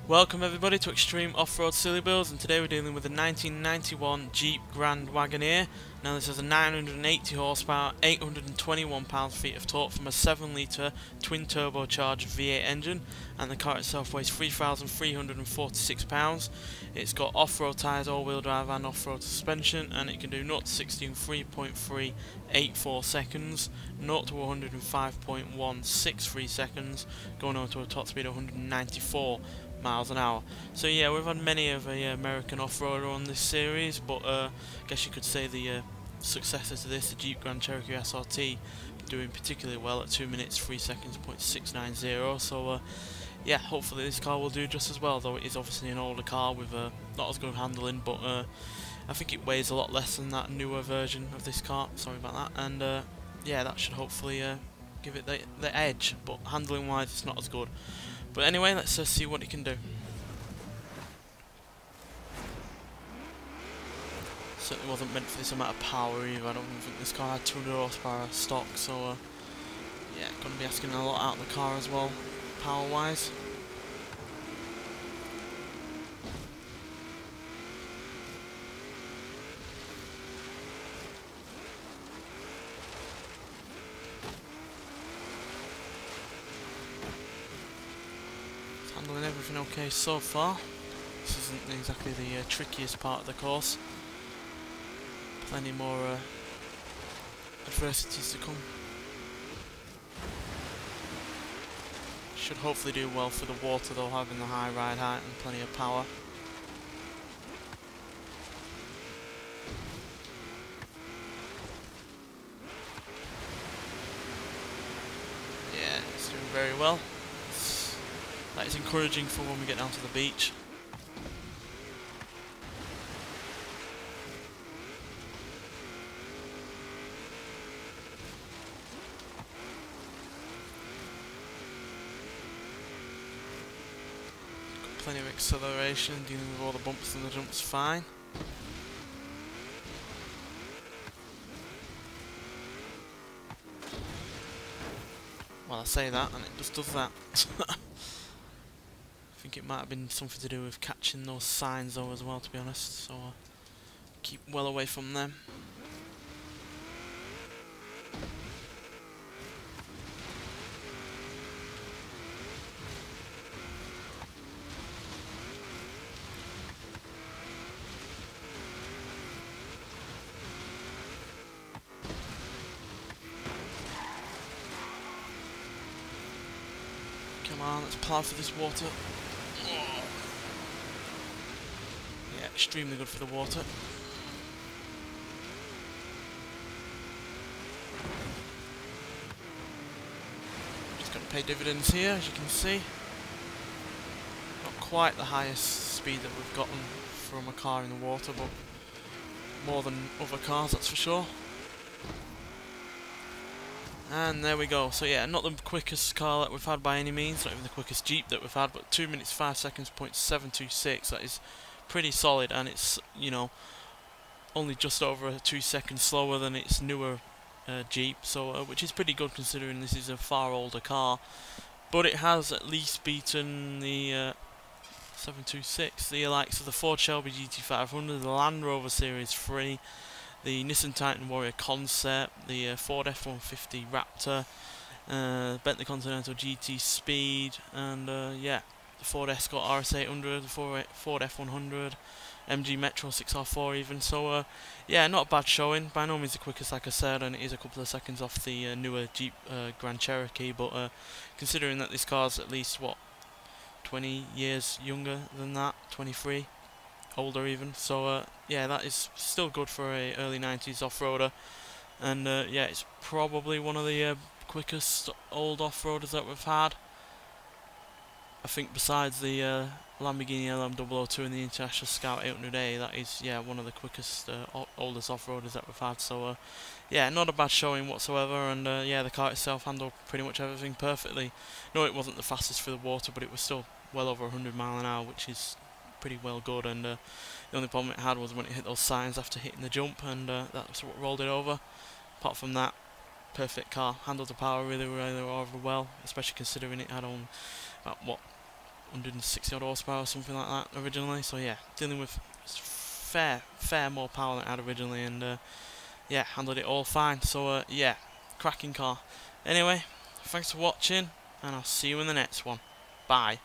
Welcome everybody to Extreme Off-Road Silly Builds, and today we're dealing with the 1991 Jeep Grand Wagoneer. Now this has a 980 horsepower, 821 pound-feet of torque from a 7 litre twin turbocharged V8 engine, and the car itself weighs 3,346 pounds. It's got off-road tyres, all-wheel drive and off-road suspension, and it can do 0 to 60 in 3.384 seconds, 0 to 100 in 5.163 seconds, going on to a top speed of 194 miles an hour. So yeah, we've had many of the American off-roader on this series, but I guess you could say the successor to this, the Jeep Grand Cherokee SRT, doing particularly well at 2 minutes 3 seconds .690. So yeah, hopefully this car will do just as well, though it is obviously an older car with not as good handling, but I think it weighs a lot less than that newer version of this car, sorry about that, and yeah, that should hopefully give it the edge, but handling wise it's not as good. But anyway, let's see what it can do. Certainly wasn't meant for this amount of power either. I don't think this car had 200 horsepower stock, so yeah, going to be asking a lot out of the car as well, power wise. Handling everything okay so far. This isn't exactly the trickiest part of the course. Plenty more adversities to come. Should hopefully do well for the water though, having the high ride height and plenty of power. Yeah, it's doing very well. That is encouraging for when we get down to the beach. Got plenty of acceleration, dealing with all the bumps and the jumps fine. Well, I say that and it just does that. I think it might have been something to do with catching those signs though as well, to be honest, so keep well away from them. Come on, let's plough for this water. Yeah, extremely good for the water. Just got to pay dividends here, as you can see. Not quite the highest speed that we've gotten from a car in the water, but more than other cars, that's for sure. And there we go. So yeah, not the quickest car that we've had by any means, not even the quickest Jeep that we've had, but 2 minutes 5 seconds .726. That is pretty solid, and it's, you know, only just over 2 seconds slower than its newer Jeep, so which is pretty good considering this is a far older car. But it has at least beaten the 726, the likes of the Ford Shelby GT500, the Land Rover Series 3, the Nissan Titan Warrior Concept, the Ford F-150 Raptor, Bentley Continental GT Speed, and yeah, the Ford Escort RS800, the Ford F100, MG Metro 6R4 even. So yeah, not a bad showing. By no means the quickest, like I said, and it is a couple of seconds off the newer Jeep Grand Cherokee. But considering that this car's at least what 20 years younger than that, 23. Older even, so yeah, that is still good for a early 90s off-roader, and yeah, it's probably one of the quickest old off-roaders that we've had. I think besides the Lamborghini LM002 and the International Scout 800A, that is, yeah, one of the quickest oldest off-roaders that we've had. So yeah, not a bad showing whatsoever, and yeah, the car itself handled pretty much everything perfectly. No, it wasn't the fastest for the water, but it was still well over 100 miles an hour, which is pretty well good. And the only problem it had was when it hit those signs after hitting the jump, and that's what rolled it over. Apart from that, perfect car, handled the power really well, especially considering it had on about what 160 odd horsepower or something like that originally. So yeah, dealing with fair more power than it had originally, and yeah, handled it all fine. So yeah, cracking car. Anyway, thanks for watching, and I'll see you in the next one. Bye.